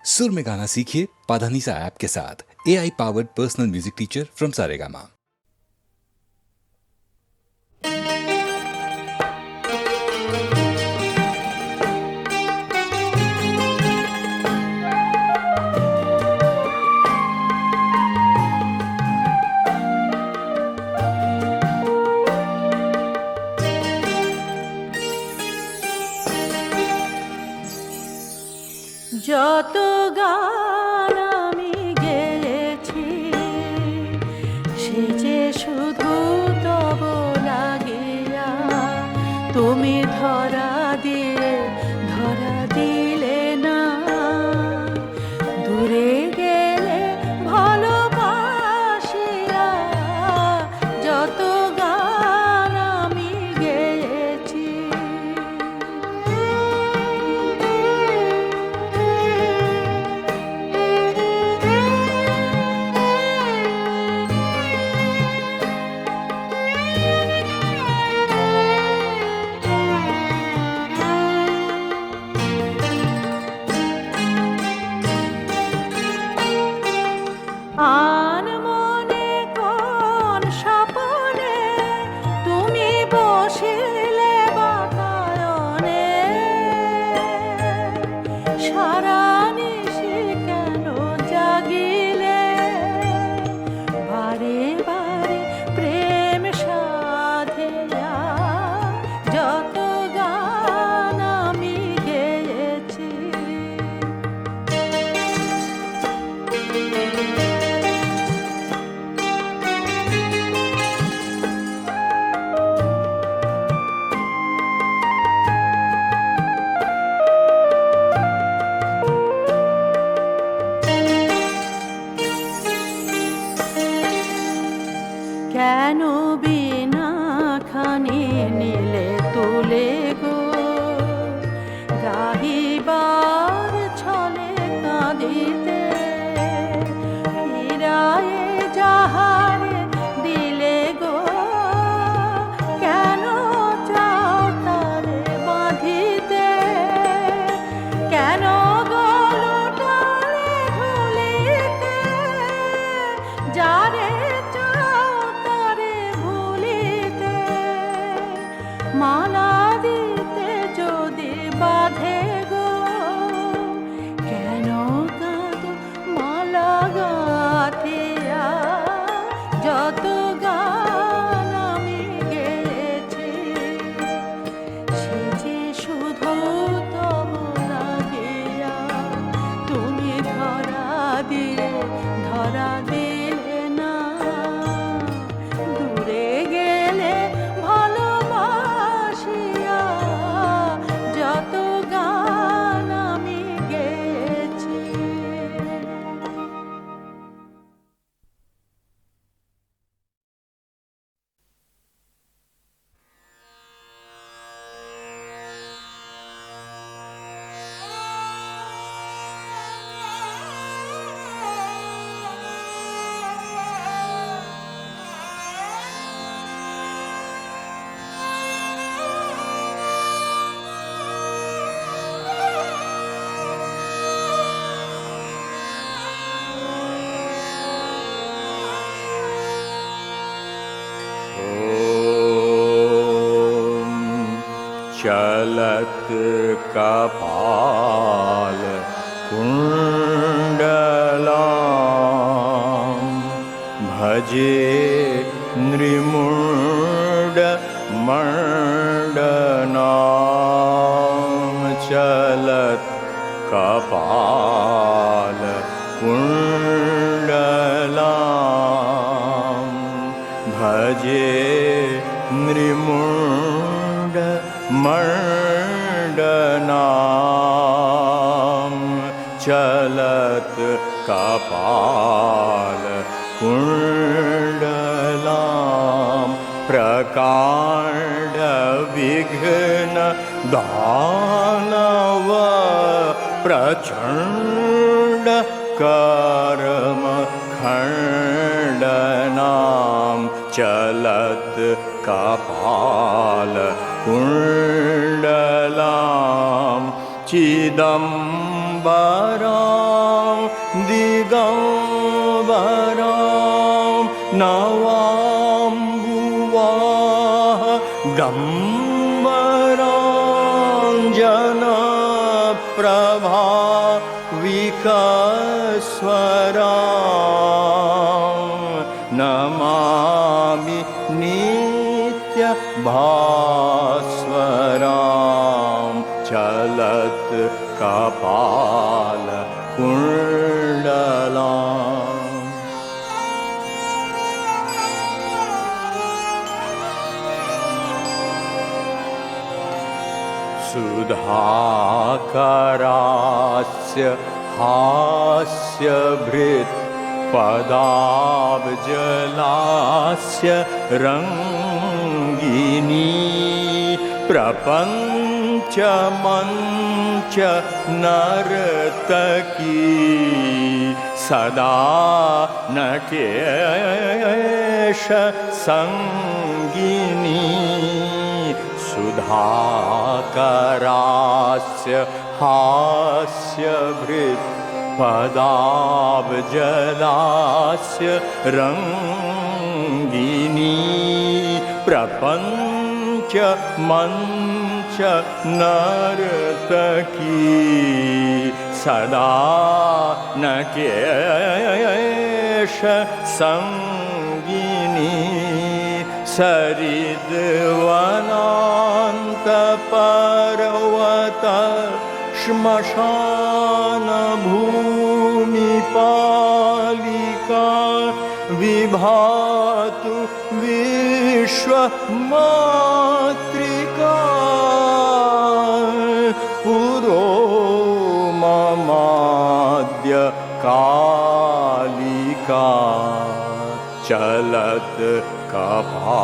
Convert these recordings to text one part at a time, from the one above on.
सुर में गाना सीखिए पाधानीसा ऐप के साथ। AI powered personal music teacher from Saregama. যত গান আমি গেয়েছি সে যে শুধু তব লাগিয়া, তুমি ধরা দিলে না। দূরে গেলে ভালোবাসিয়া যত গান আমি গেয়েছি। আনমনে কোন স্বপনে তুমি বসিলে বাতায়নে, সারা নিশি কেন জাগিলে বারে বারে প্রেম সাধিয়া যত গান আমি গেয়েছি। কেন বিনা খানি নিলে তুলে গো, গাহিবার ছলে কাঁদিতে ফিরায়ে যাহারে দিলে গো, কেন চাও তারে বাঁধিতে, কেন গলুটারে ধুলিতে, যারে মালা দিতে যদি বাঁধে গো, কেন কাঁদো মালা গাঁথিয়া যত গান আমি গেয়েছি। সে যে শুধু তব লাগিয়া, তুমি ধরা দিলে না। দূরে গেলে ভালোবাসিয়া যত গান আমি গেয়েছি। चलत कपाल कुण्डलां भजे नृमुण्ड मण्डनां। चलत कपाल कुण्डलां भजे नृमुण्ड मण्डनां। चलत कपाल कुण्डलां प्रकाण्ड विघ्न दानव प्रचण्ड कर्म खण्डनां। चलत कपाल कुण्डलां चिदम्बरं दिगम्बरं नवाम्बुवाः डम्बराञ्जनप्रभा विकस्वरां नमामि नित्यभास्वरां चलत् कपालकुण्डलाम् सुधाकरास्य हास्यभृत् पदाब्जलास्य रङ्गिनी प्रपञ्चमञ्च नर्तकी सदा नटेश सङ्गिनी सुधाकरास्य हास्यभृत् पदाब्जलास्य रङ्गिनी प्रपञ्च मञ्च नर्तकी सदा नटेश सङ्गिनी सरिद्वनान्तपर्वत श्मशानभूमिपालिका विभातु विश्वमातृका पुरो ममाद्य कालिका चलत् कपालकुण्डला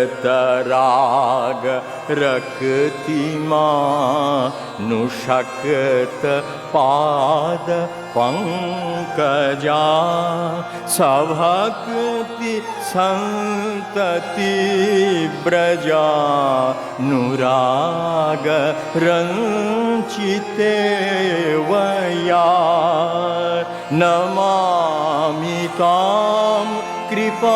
अलखतराग रखतिमा नुशक्त पाद पंकजा सभक्ति संतति ब्रजा नुराग रंचिते वया नमामि तां कृपामयीं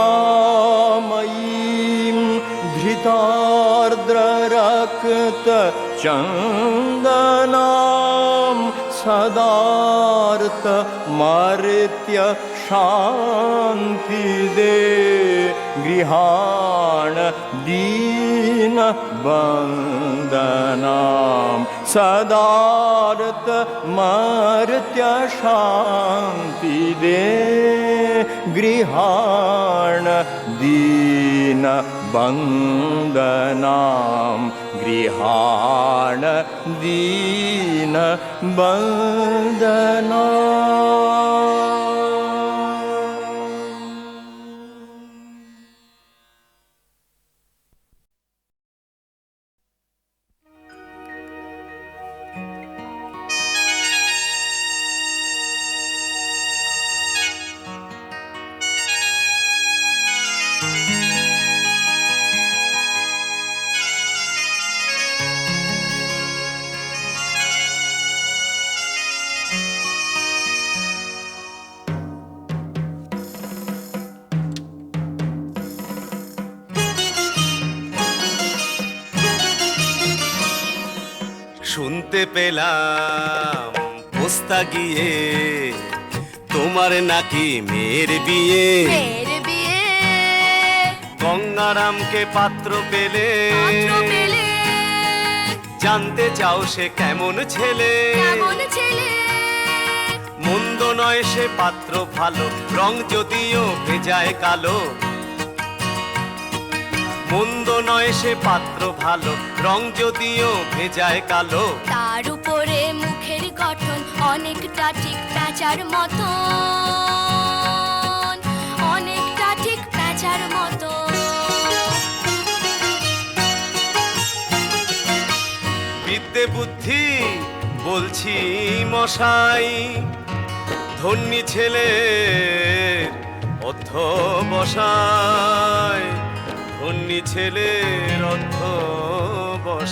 धृतार्द्ररक्तचन्दनां सदार्थ मर्त्य शान्तिदे गृहाण दीन बन्दनां सदार्थ मर्त्य शान्तिदे गृहाण दीन बन्दनां गृहाण दीन बन्दनाम्। শুনতে পেলাম পোস্তা গিয়ে তোমার নাকি মেয়ের বিয়ে। গঙ্গারামকে পাত্র পেলে জানতে চাও সে কেমন ছেলে। মন্দ নয় সে পাত্র ভালো, রং যদিও ভেজায় কালো। মন্দ নয় সে পাত্র ভালো, রং যদিও ভেজায় কালো। তার উপরে মুখের গঠন অনেকটা ঠিক প্যাঁচার মতন, অনেকটা ঠিক প্যাঁচার মতন। বিদ্যে বুদ্ধি বলছি মশাই, ধন্যী ছেলে অধ্যবসায় ধন্যী ছেলের অধ্যবসায়।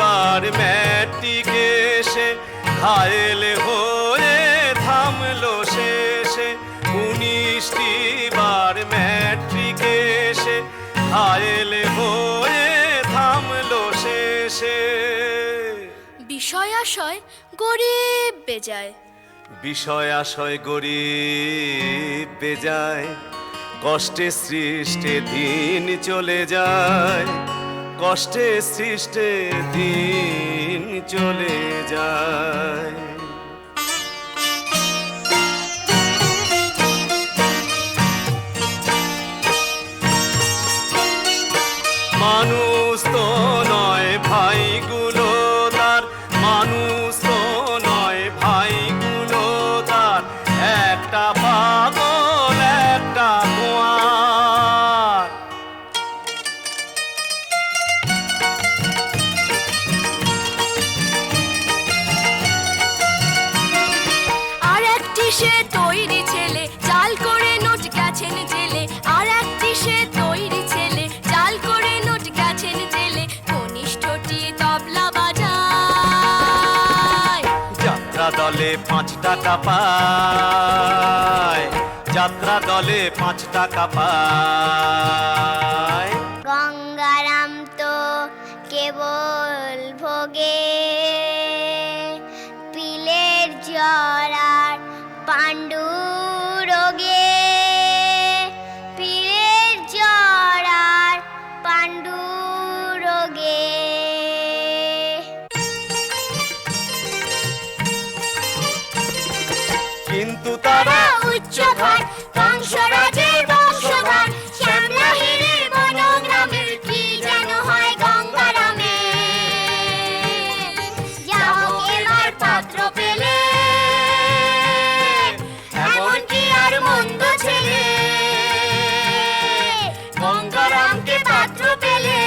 বার ম্যাট্রিকে সে ঘায়েল হয়ে থামলো শেষে। 19টি বার ম্যাট্রিকে সে ঘায়েল হয়ে থামলো শেষে। বিষয় আশয় গরিব বেজায়, বিষয় আশয় গরিব বেজায়, কষ্টে সৃষ্টে দিন চলে যায়, কষ্টে সৃষ্টে দিন চলে যায়। মানুষ তো নয় ভাইগুলো তার, মানুষ তো নয় ভাইগুলো তার, একটা পাগল একটা গোয়ার। আর একটি সে তৈরি ছেলে চাল করে নোট গেছেন জেলে। আর একটি সে তৈরি ছেলে চাল করে নোট গেছেন জেলে। কনিষ্ঠটি তবলা বাজায়, যাত্রা দলে 5 টাকা পায়, যাত্রা দলে 5 টাকা পায়। গঙ্গারাম তো কেবল ভোগে পিলের জ্বর আর পাণ্ডু রোগে। পিলের জ্বর আর পাণ্ডু রোগে। কিন্তু তারা উচ্চ ঘর কংসরাজের বংশধর। শ্যামলা হিরের বনগ্রামের কি যেন হয় গঙ্গারামে। যা হোক এবার পাত্র পেলে এমন কি আর মন্দ ছেলে। গঙ্গারামকে পাত্র পেলে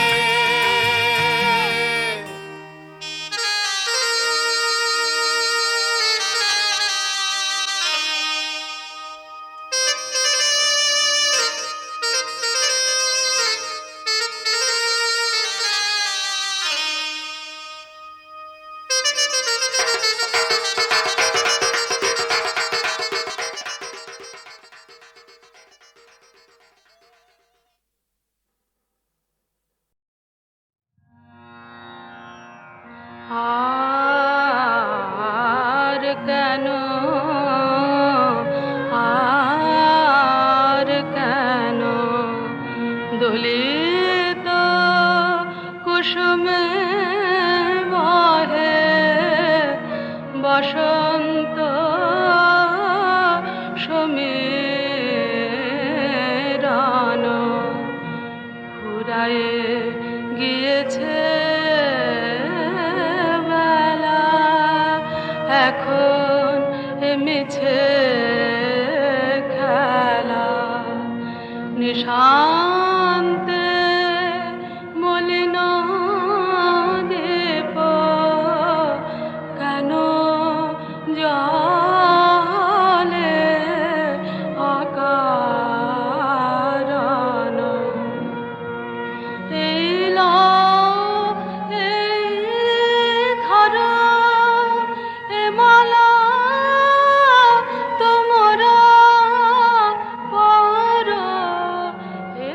আর কেন, আর কেন দলিত কুসুমে বহে বসন্ত সমীরণ। ফুরায়ে গিয়েছে বেলা, এখন এ মিছে খেলা। নিশান্তে মলিন দীপ কেন জলে অকারণ। এই ধর এ মালা তোমরা পর এ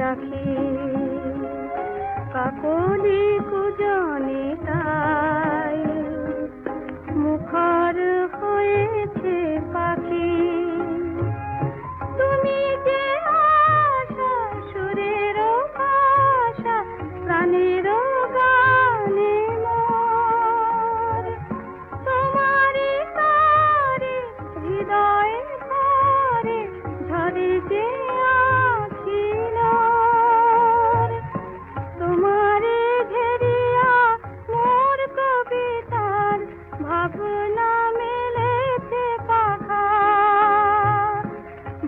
রাখি কাকলি কুজনে তাই মুখর হয়েছে পাখি তুমি যে আশা সুরের ভাষা প্রাণের গানে মোর তোমারই তারে হৃদয়ে ঘরে ঝরে যে আখিল তোমারে ঘেরিয়া মোর কবিতার ভাবনা মেলেছে পাখা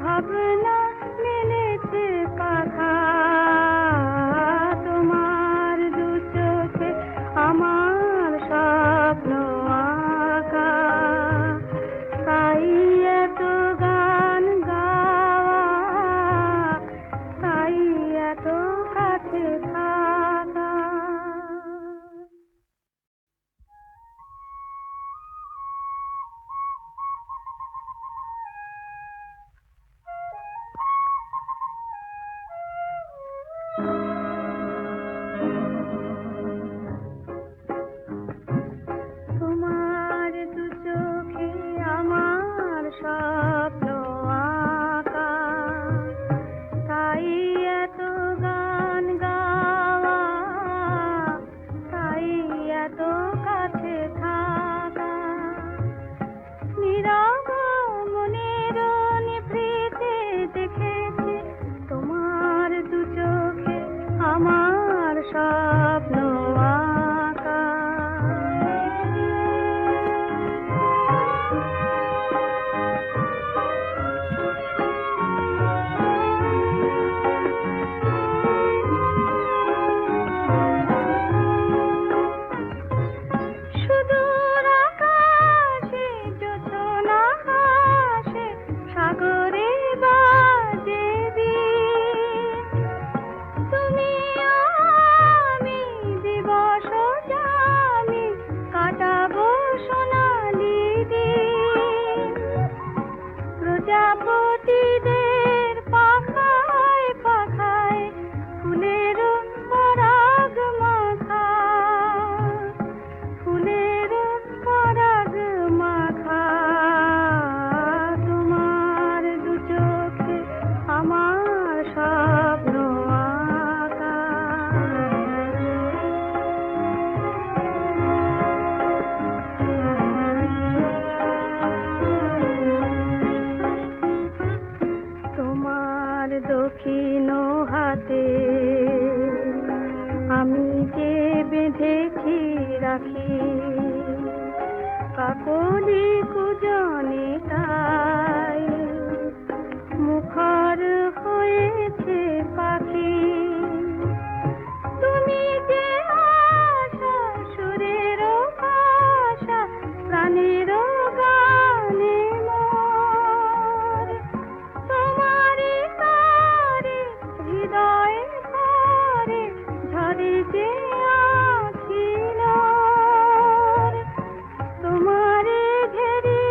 ভাবনা মেলেছে পাখা তোমার দু চোখে আমার স্বপ্ন আঁকা তাই এত গান গাওয়া তাই এত কাছে থাকা তোমার দু চোখে আমার স্বপ্ন আঁকা তাই এত গান গাওয়া তাই এত কাছে থাকা নীরব মনের নিভৃতে দেখেছি তোমার দু চোখে আমার স্বপ্ন আঁকা সুদূর আকাশে জোছনা হাসে সাগরে বাজে বিন তুমি আমি দিবস জানি কাটাবো সোনালি দিন প্রজাপতিদের পাখায় পাখায় ফুলের পরাগ মাখা ফুলের পরাগ মাখা তোমার দু চোখে আমার স্বপ্ন আঁকা তোমার দক্ষিণ হাতে আমি যে বেঁধেছি রাখি কাকলি কুজনে তাই মুখর হয়েছে পাখি তুমি যে আশা সুরের ভাষা প্রাণের গানে মোর তোমারই তারে হৃদয়ে ঘরে ঝরে যে আখিল তোমারে ঘেরিয়া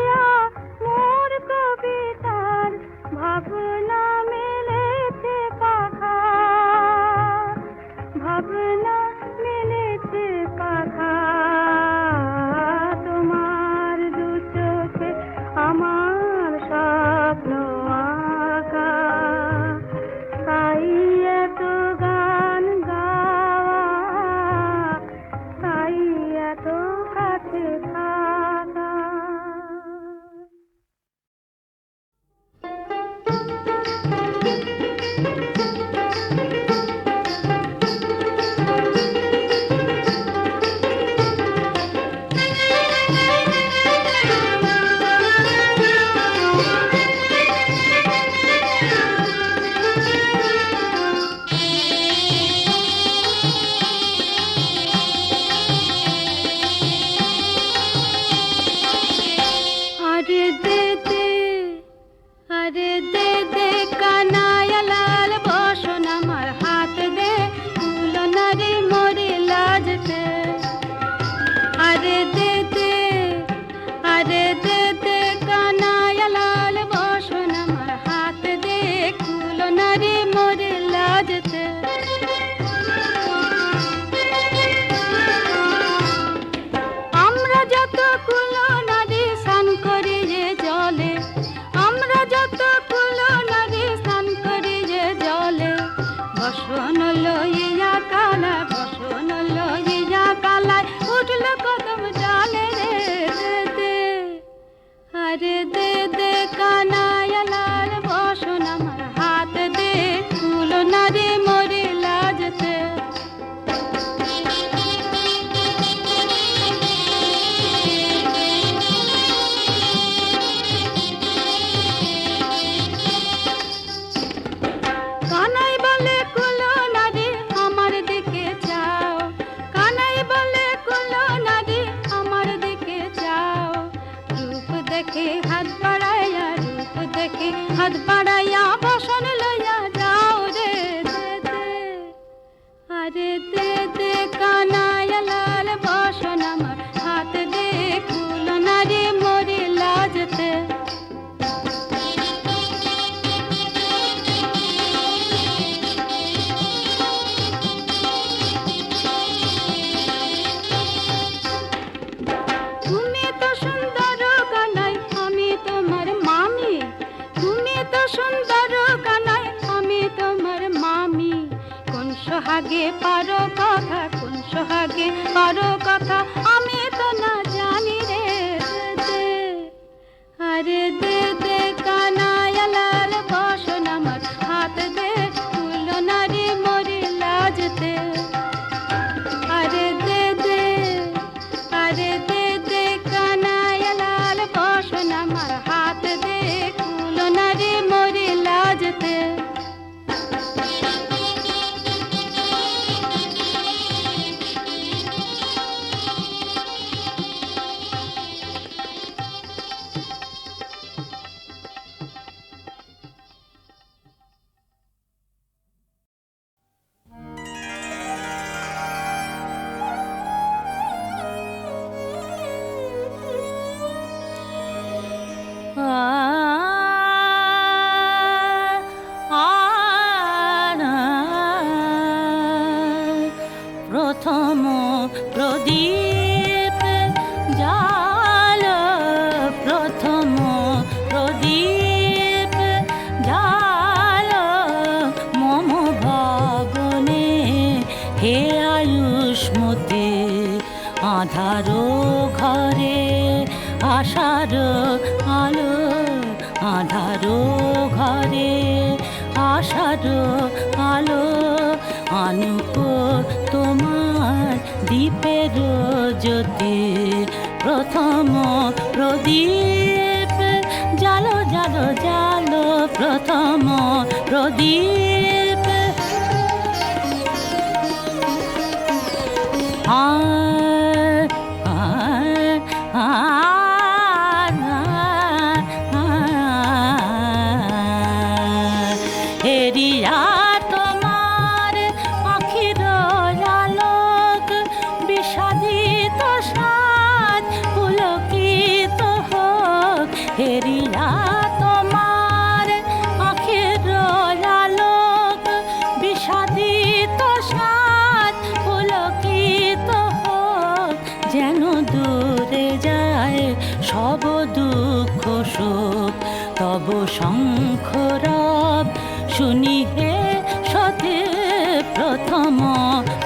বসন লইয়া কালায়, বসন লইয়া কালায় উঠল কদম ডালে রে। দে আরে দে দে কানায় লাল বসন আমার হাত দে, তুলো না রে মরে লাজতে। কানাই বলে কুলো নারী আমার দিকে চাও, কানাই বলে কুলো নারী আমার দিকে চাও। রূপ দেখে হাত বাড়াইয়া, রূপ দেখে হাত বাড়াইয়া বসন লইয়া যাও রে। দে দে আরে দে দে কানাই লাল বসন আমার হাত দে, কুলো নারী মরে লাজতে। তুমি তো সুন্দর কানাই আমি তোমার মামি, তুমি তো সুন্দর কানাই আমি তোমার মামি। কোন সোহাগে পারো কথা, কোন সোহাগে পারো কথা আমি তো না জানি রে। দে আরে দে দে কানাই লাল বসন আমার হাত দে, তুলো নারী মরে লাজতে। আরে দে দে আরে দে দে কানাই লাল বসন আমার হাত দে, তুলো নারী মরে লাজতে। প্রথম প্রদীপ জাল, প্রথম প্রদীপ জাল মম ভগনে। হে আয়ুষ্মতে আধারো ঘরে আশার আলো, আধারো ঘরে আশার আলো। আনুক তোমার দীপের জ্যোতি, প্রথম প্রদীপ জালো জালো জালো, প্রথম প্রদীপ। হেরিয়া তোমার আখির আলোক, বিষাদিত সাজ পুলকিত হোক। হেরিয়া তোমার আখির আলোক, বিষাদিত সাজ পুলকিত হোক। যেন দূরে যায় সব দুঃখ শোক, তব শঙ্খরব শুনি হে সতে। প্রথম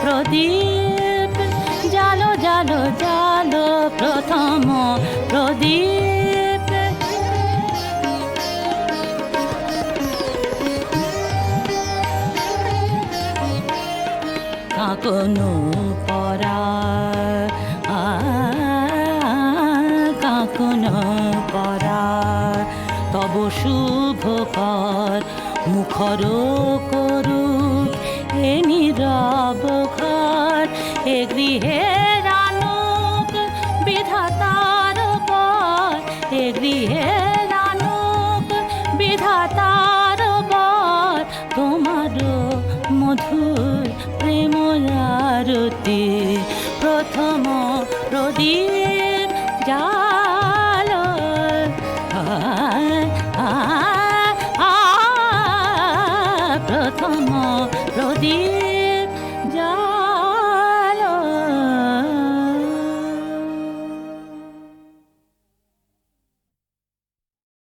প্রদীপ জালো জালো জালো, প্রথম প্রদীপ। কাকনো পরা কাকনো পরা, তব শুভ কর মুখর করুক এ নীরব ঘর। এ গৃহের আনুক বিধাতার পর, এ গৃহের আনুক বিধাতার পর। তোমার মধুর প্রেম আরতি, প্রথম প্রদীপ জালো। প্রথম প্রদীপ